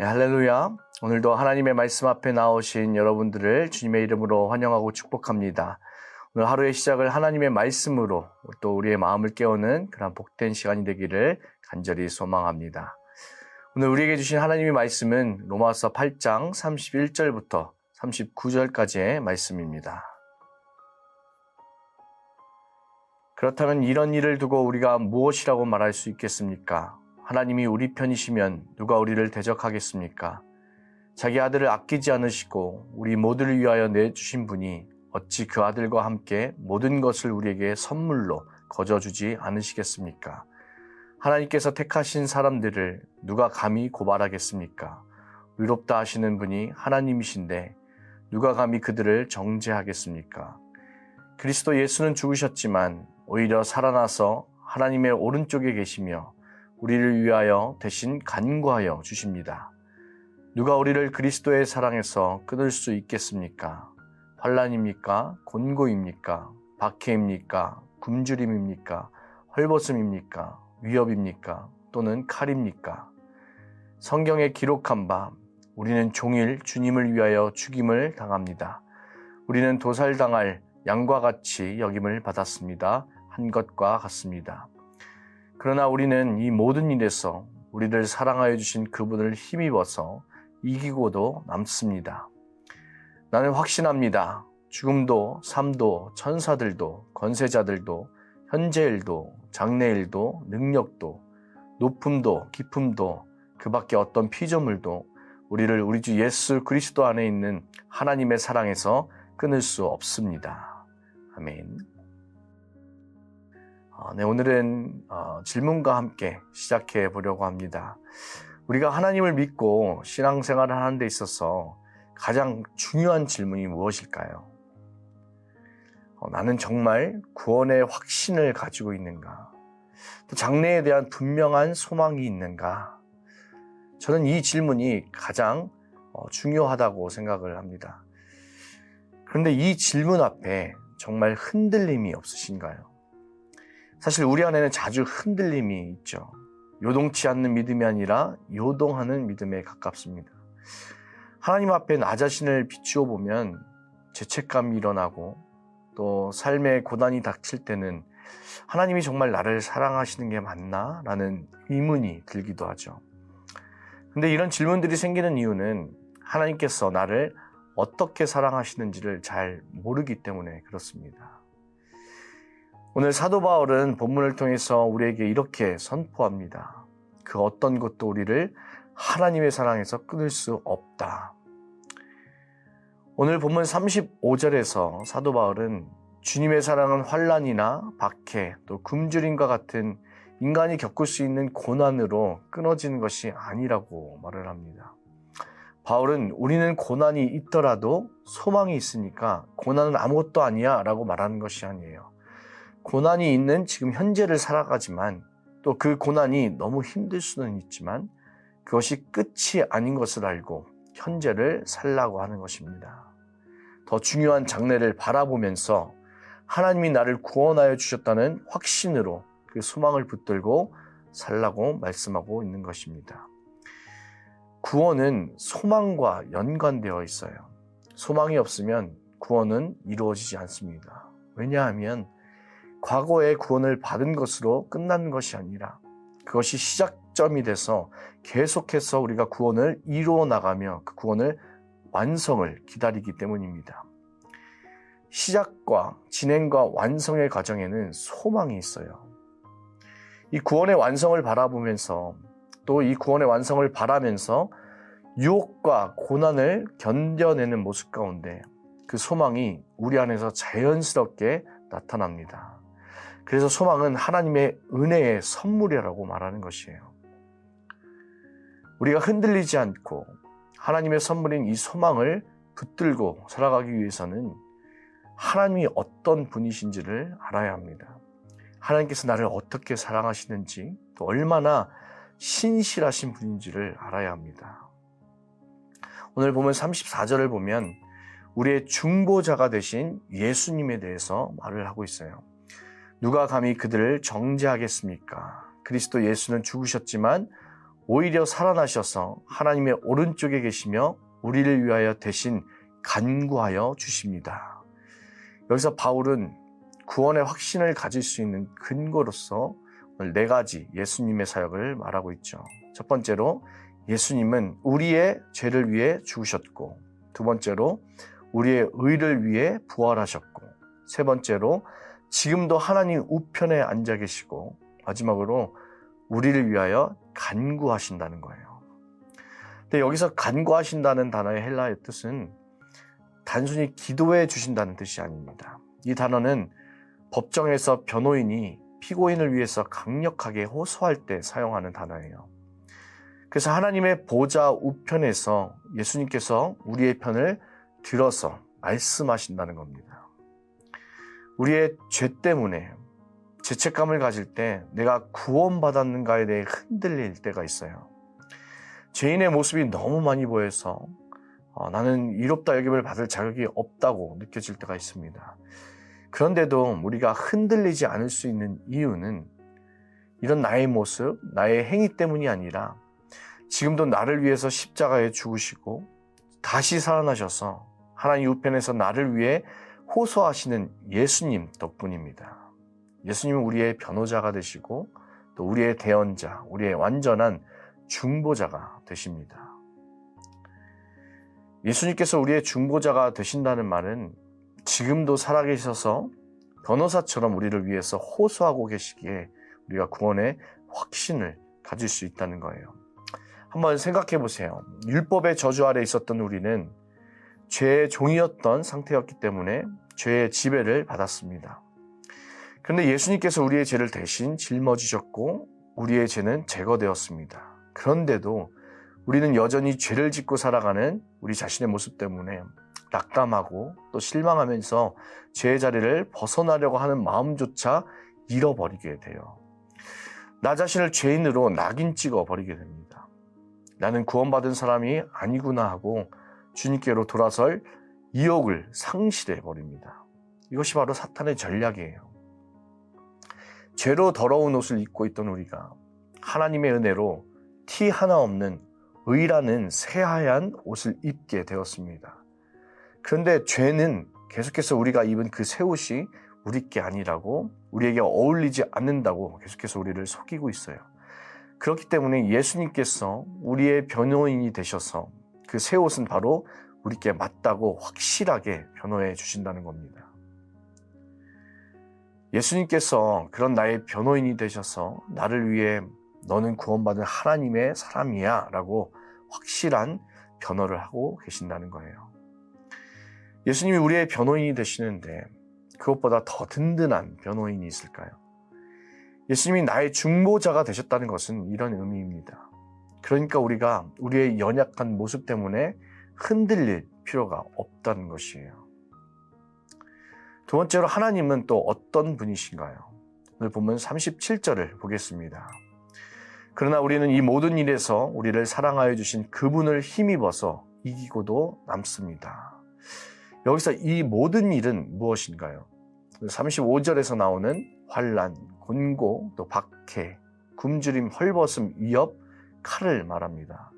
할렐루야. 오늘도 하나님의 말씀 앞에 나오신 여러분들을 주님의 이름으로 환영하고 축복합니다. 오늘 하루의 시작을 하나님의 말씀으로 또 우리의 마음을 깨우는 그런 복된 시간이 되기를 간절히 소망합니다. 오늘 우리에게 주신 하나님의 말씀은 로마서 8장 31절부터 39절까지의 말씀입니다. 그렇다면 이런 일을 두고 우리가 무엇이라고 말할 수 있겠습니까? 하나님이 우리 편이시면 누가 우리를 대적하겠습니까? 자기 아들을 아끼지 않으시고 우리 모두를 위하여 내주신 분이 어찌 그 아들과 함께 모든 것을 우리에게 선물로 거저주지 않으시겠습니까? 하나님께서 택하신 사람들을 누가 감히 고발하겠습니까? 의롭다 하시는 분이 하나님이신데 누가 감히 그들을 정죄하겠습니까? 그리스도 예수는 죽으셨지만 오히려 살아나서 하나님의 오른쪽에 계시며 우리를 위하여 대신 간구하여 주십니다. 누가 우리를 그리스도의 사랑에서 끊을 수 있겠습니까? 환난입니까? 곤고입니까? 박해입니까? 굶주림입니까? 헐벗음입니까? 위협입니까? 또는 칼입니까? 성경에 기록한 바 우리는 종일 주님을 위하여 죽임을 당합니다. 우리는 도살당할 양과 같이 여김을 받았습니다. 한 것과 같습니다. 그러나 우리는 이 모든 일에서 우리를 사랑하여 주신 그분을 힘입어서 이기고도 남습니다. 나는 확신합니다. 죽음도 삶도 천사들도 권세자들도 현재일도 장래일도 능력도 높음도 깊음도 그 밖에 어떤 피조물도 우리를 우리 주 예수 그리스도 안에 있는 하나님의 사랑에서 끊을 수 없습니다. 아멘. 오늘은 질문과 함께 시작해 보려고 합니다. 우리가 하나님을 믿고 신앙생활을 하는 데 있어서 가장 중요한 질문이 무엇일까요? 나는 정말 구원의 확신을 가지고 있는가? 또 장래에 대한 분명한 소망이 있는가? 저는 이 질문이 가장 중요하다고 생각을 합니다. 그런데 이 질문 앞에 정말 흔들림이 없으신가요? 사실 우리 안에는 자주 흔들림이 있죠. 요동치 않는 믿음이 아니라 요동하는 믿음에 가깝습니다. 하나님 앞에 나 자신을 비추어 보면 죄책감이 일어나고 또 삶의 고난이 닥칠 때는 하나님이 정말 나를 사랑하시는 게 맞나? 라는 의문이 들기도 하죠. 근데 이런 질문들이 생기는 이유는 하나님께서 나를 어떻게 사랑하시는지를 잘 모르기 때문에 그렇습니다. 오늘 사도 바울은 본문을 통해서 우리에게 이렇게 선포합니다. 그 어떤 것도 우리를 하나님의 사랑에서 끊을 수 없다. 오늘 본문 35절에서 사도 바울은 주님의 사랑은 환난이나 박해, 또 굶주림과 같은 인간이 겪을 수 있는 고난으로 끊어지는 것이 아니라고 말을 합니다. 바울은 우리는 고난이 있더라도 소망이 있으니까 고난은 아무것도 아니야 라고 말하는 것이 아니에요. 고난이 있는 지금 현재를 살아가지만 또 그 고난이 너무 힘들 수는 있지만 그것이 끝이 아닌 것을 알고 현재를 살라고 하는 것입니다. 더 중요한 장래를 바라보면서 하나님이 나를 구원하여 주셨다는 확신으로 그 소망을 붙들고 살라고 말씀하고 있는 것입니다. 구원은 소망과 연관되어 있어요. 소망이 없으면 구원은 이루어지지 않습니다. 왜냐하면 과거의 구원을 받은 것으로 끝나는 것이 아니라 그것이 시작점이 돼서 계속해서 우리가 구원을 이루어 나가며 그 구원을 완성을 기다리기 때문입니다. 시작과 진행과 완성의 과정에는 소망이 있어요. 이 구원의 완성을 바라보면서 또 이 구원의 완성을 바라면서 유혹과 고난을 견뎌내는 모습 가운데 그 소망이 우리 안에서 자연스럽게 나타납니다. 그래서 소망은 하나님의 은혜의 선물이라고 말하는 것이에요. 우리가 흔들리지 않고 하나님의 선물인 이 소망을 붙들고 살아가기 위해서는 하나님이 어떤 분이신지를 알아야 합니다. 하나님께서 나를 어떻게 사랑하시는지 또 얼마나 신실하신 분인지를 알아야 합니다. 오늘 보면 34절을 보면 우리의 중보자가 되신 예수님에 대해서 말을 하고 있어요. 누가 감히 그들을 정죄하겠습니까? 그리스도 예수는 죽으셨지만 오히려 살아나셔서 하나님의 오른쪽에 계시며 우리를 위하여 대신 간구하여 주십니다. 여기서 바울은 구원의 확신을 가질 수 있는 근거로서 오늘 4가지 예수님의 사역을 말하고 있죠. 첫 번째로 예수님은 우리의 죄를 위해 죽으셨고, 두 번째로 우리의 의를 위해 부활하셨고, 세 번째로 지금도 하나님 우편에 앉아 계시고, 마지막으로 우리를 위하여 간구하신다는 거예요. 근데 여기서 간구하신다는 단어의 헬라어 뜻은 단순히 기도해 주신다는 뜻이 아닙니다. 이 단어는 법정에서 변호인이 피고인을 위해서 강력하게 호소할 때 사용하는 단어예요. 그래서 하나님의 보좌 우편에서 예수님께서 우리의 편을 들어서 말씀하신다는 겁니다. 우리의 죄 때문에 죄책감을 가질 때 내가 구원받았는가에 대해 흔들릴 때가 있어요. 죄인의 모습이 너무 많이 보여서 나는 의롭다 여김을 받을 자격이 없다고 느껴질 때가 있습니다. 그런데도 우리가 흔들리지 않을 수 있는 이유는 이런 나의 모습, 나의 행위 때문이 아니라 지금도 나를 위해서 십자가에 죽으시고 다시 살아나셔서 하나님 우편에서 나를 위해 호소하시는 예수님 덕분입니다. 예수님은 우리의 변호자가 되시고 또 우리의 대언자, 우리의 완전한 중보자가 되십니다. 예수님께서 우리의 중보자가 되신다는 말은 지금도 살아계셔서 변호사처럼 우리를 위해서 호소하고 계시기에 우리가 구원의 확신을 가질 수 있다는 거예요. 한번 생각해 보세요. 율법의 저주 아래 있었던 우리는 죄의 종이었던 상태였기 때문에 죄의 지배를 받았습니다. 그런데 예수님께서 우리의 죄를 대신 짊어지셨고 우리의 죄는 제거되었습니다. 그런데도 우리는 여전히 죄를 짓고 살아가는 우리 자신의 모습 때문에 낙담하고 또 실망하면서 죄의 자리를 벗어나려고 하는 마음조차 잃어버리게 돼요. 나 자신을 죄인으로 낙인 찍어 버리게 됩니다. 나는 구원받은 사람이 아니구나 하고 주님께로 돌아설 의욕을 상실해 버립니다. 이것이 바로 사탄의 전략이에요. 죄로 더러운 옷을 입고 있던 우리가 하나님의 은혜로 티 하나 없는 의라는 새하얀 옷을 입게 되었습니다. 그런데 죄는 계속해서 우리가 입은 그 새 옷이 우리 게 아니라고, 우리에게 어울리지 않는다고 계속해서 우리를 속이고 있어요. 그렇기 때문에 예수님께서 우리의 변호인이 되셔서 그 새 옷은 바로 우리께 맞다고 확실하게 변호해 주신다는 겁니다. 예수님께서 그런 나의 변호인이 되셔서 나를 위해 너는 구원받은 하나님의 사람이야 라고 확실한 변호를 하고 계신다는 거예요. 예수님이 우리의 변호인이 되시는데 그것보다 더 든든한 변호인이 있을까요? 예수님이 나의 중보자가 되셨다는 것은 이런 의미입니다. 그러니까 우리가 우리의 연약한 모습 때문에 흔들릴 필요가 없다는 것이에요. 두 번째로 하나님은 또 어떤 분이신가요? 오늘 보면 37절을 보겠습니다. 그러나 우리는 이 모든 일에서 우리를 사랑하여 주신 그분을 힘입어서 이기고도 남습니다. 여기서 이 모든 일은 무엇인가요? 35절에서 나오는 환난, 곤고, 또 박해, 굶주림, 헐벗음, 위협, 칼을 말합니다.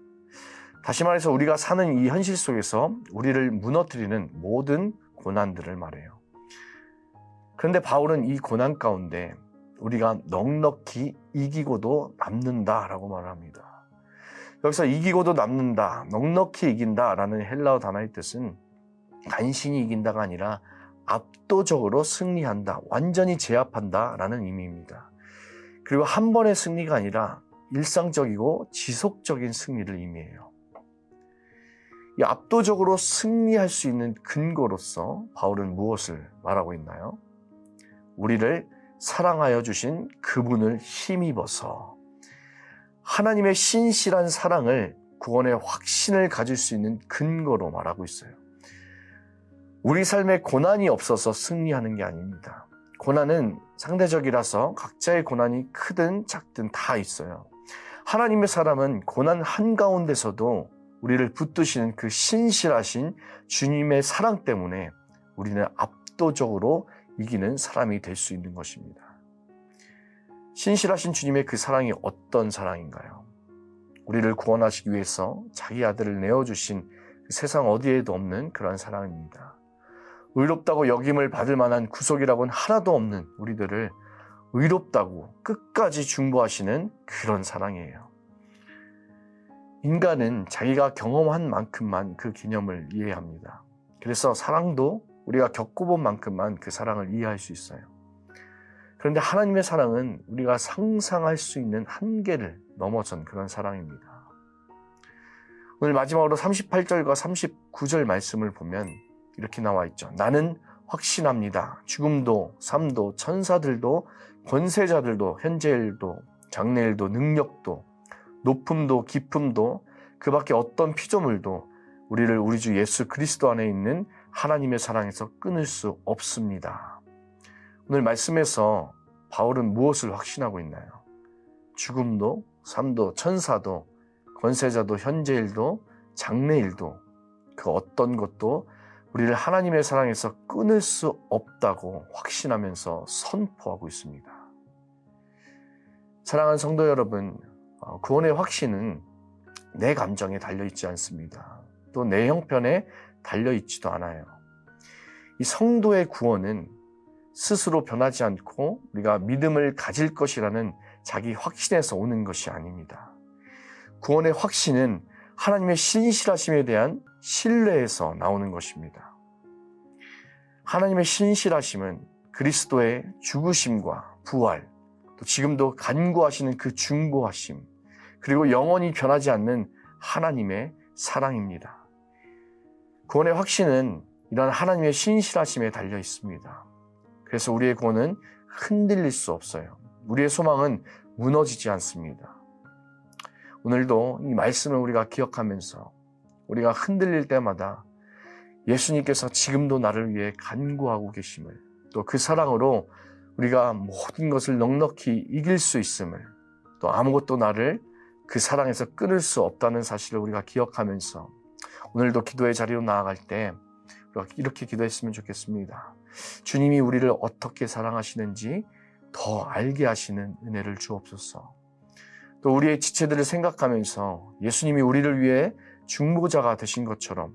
다시 말해서 우리가 사는 이 현실 속에서 우리를 무너뜨리는 모든 고난들을 말해요. 그런데 바울은 이 고난 가운데 우리가 넉넉히 이기고도 남는다라고 말합니다. 여기서 이기고도 남는다, 넉넉히 이긴다라는 헬라어 단어의 뜻은 간신히 이긴다가 아니라 압도적으로 승리한다, 완전히 제압한다라는 의미입니다. 그리고 한 번의 승리가 아니라 일상적이고 지속적인 승리를 의미해요. 이 압도적으로 승리할 수 있는 근거로서 바울은 무엇을 말하고 있나요? 우리를 사랑하여 주신 그분을 힘입어서 하나님의 신실한 사랑을, 구원의 확신을 가질 수 있는 근거로 말하고 있어요. 우리 삶에 고난이 없어서 승리하는 게 아닙니다. 고난은 상대적이라서 각자의 고난이 크든 작든 다 있어요. 하나님의 사람은 고난 한가운데서도 우리를 붙드시는 그 신실하신 주님의 사랑 때문에 우리는 압도적으로 이기는 사람이 될 수 있는 것입니다. 신실하신 주님의 그 사랑이 어떤 사랑인가요? 우리를 구원하시기 위해서 자기 아들을 내어주신 세상 어디에도 없는 그런 사랑입니다. 의롭다고 여김을 받을 만한 구속이라고는 하나도 없는 우리들을 의롭다고 끝까지 중보하시는 그런 사랑이에요. 인간은 자기가 경험한 만큼만 그 개념을 이해합니다. 그래서 사랑도 우리가 겪어본 만큼만 그 사랑을 이해할 수 있어요. 그런데 하나님의 사랑은 우리가 상상할 수 있는 한계를 넘어선 그런 사랑입니다. 오늘 마지막으로 38절과 39절 말씀을 보면 이렇게 나와 있죠. 나는 확신합니다. 죽음도 삶도 천사들도 권세자들도 현재일도 장래일도 능력도 높음도 깊음도 그 밖에 어떤 피조물도 우리를 우리 주 예수 그리스도 안에 있는 하나님의 사랑에서 끊을 수 없습니다. 오늘 말씀에서 바울은 무엇을 확신하고 있나요? 죽음도 삶도 천사도 권세자도 현재일도 장래일도 그 어떤 것도 우리를 하나님의 사랑에서 끊을 수 없다고 확신하면서 선포하고 있습니다. 사랑하는 성도 여러분, 구원의 확신은 내 감정에 달려있지 않습니다. 또 내 형편에 달려있지도 않아요. 이 성도의 구원은 스스로 변하지 않고 우리가 믿음을 가질 것이라는 자기 확신에서 오는 것이 아닙니다. 구원의 확신은 하나님의 신실하심에 대한 신뢰에서 나오는 것입니다. 하나님의 신실하심은 그리스도의 죽으심과 부활, 또 지금도 간구하시는 그 중보하심, 그리고 영원히 변하지 않는 하나님의 사랑입니다. 구원의 확신은 이런 하나님의 신실하심에 달려 있습니다. 그래서 우리의 구원은 흔들릴 수 없어요. 우리의 소망은 무너지지 않습니다. 오늘도 이 말씀을 우리가 기억하면서 우리가 흔들릴 때마다 예수님께서 지금도 나를 위해 간구하고 계심을, 또 그 사랑으로 우리가 모든 것을 넉넉히 이길 수 있음을, 또 아무것도 나를 그 사랑에서 끊을 수 없다는 사실을 우리가 기억하면서 오늘도 기도의 자리로 나아갈 때 우리가 이렇게 기도했으면 좋겠습니다. 주님이 우리를 어떻게 사랑하시는지 더 알게 하시는 은혜를 주옵소서. 또 우리의 지체들을 생각하면서 예수님이 우리를 위해 중보자가 되신 것처럼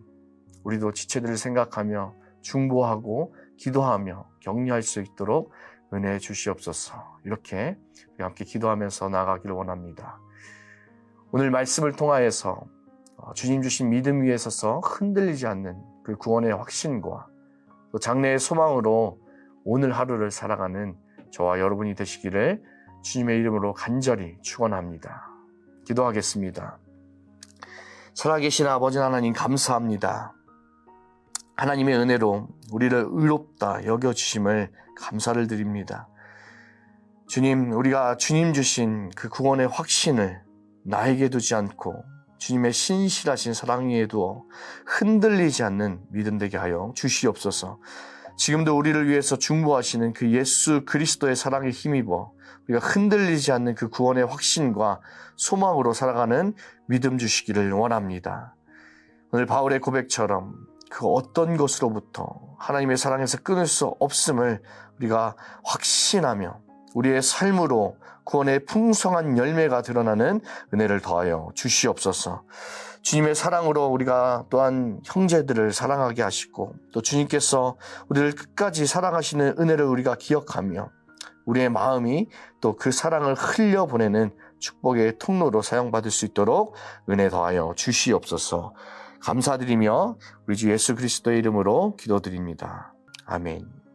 우리도 지체들을 생각하며 중보하고 기도하며 격려할 수 있도록 은혜 주시옵소서. 이렇게 우리 함께 기도하면서 나아가기를 원합니다. 오늘 말씀을 통하여서 주님 주신 믿음 위에 서서 흔들리지 않는 그 구원의 확신과 또 장래의 소망으로 오늘 하루를 살아가는 저와 여러분이 되시기를 주님의 이름으로 간절히 축원합니다. 기도하겠습니다. 살아계신 아버지 하나님 감사합니다. 하나님의 은혜로 우리를 의롭다 여겨주심을 감사를 드립니다. 주님, 우리가 주님 주신 그 구원의 확신을 나에게 두지 않고 주님의 신실하신 사랑 위에 두어 흔들리지 않는 믿음 되게 하여 주시옵소서. 지금도 우리를 위해서 중보하시는 그 예수 그리스도의 사랑에 힘입어 우리가 흔들리지 않는 그 구원의 확신과 소망으로 살아가는 믿음 주시기를 원합니다. 오늘 바울의 고백처럼 그 어떤 것으로부터 하나님의 사랑에서 끊을 수 없음을 우리가 확신하며 우리의 삶으로 구원의 풍성한 열매가 드러나는 은혜를 더하여 주시옵소서. 주님의 사랑으로 우리가 또한 형제들을 사랑하게 하시고 또 주님께서 우리를 끝까지 사랑하시는 은혜를 우리가 기억하며 우리의 마음이 또 그 사랑을 흘려보내는 축복의 통로로 사용받을 수 있도록 은혜 더하여 주시옵소서. 감사드리며 우리 주 예수 그리스도의 이름으로 기도드립니다. 아멘.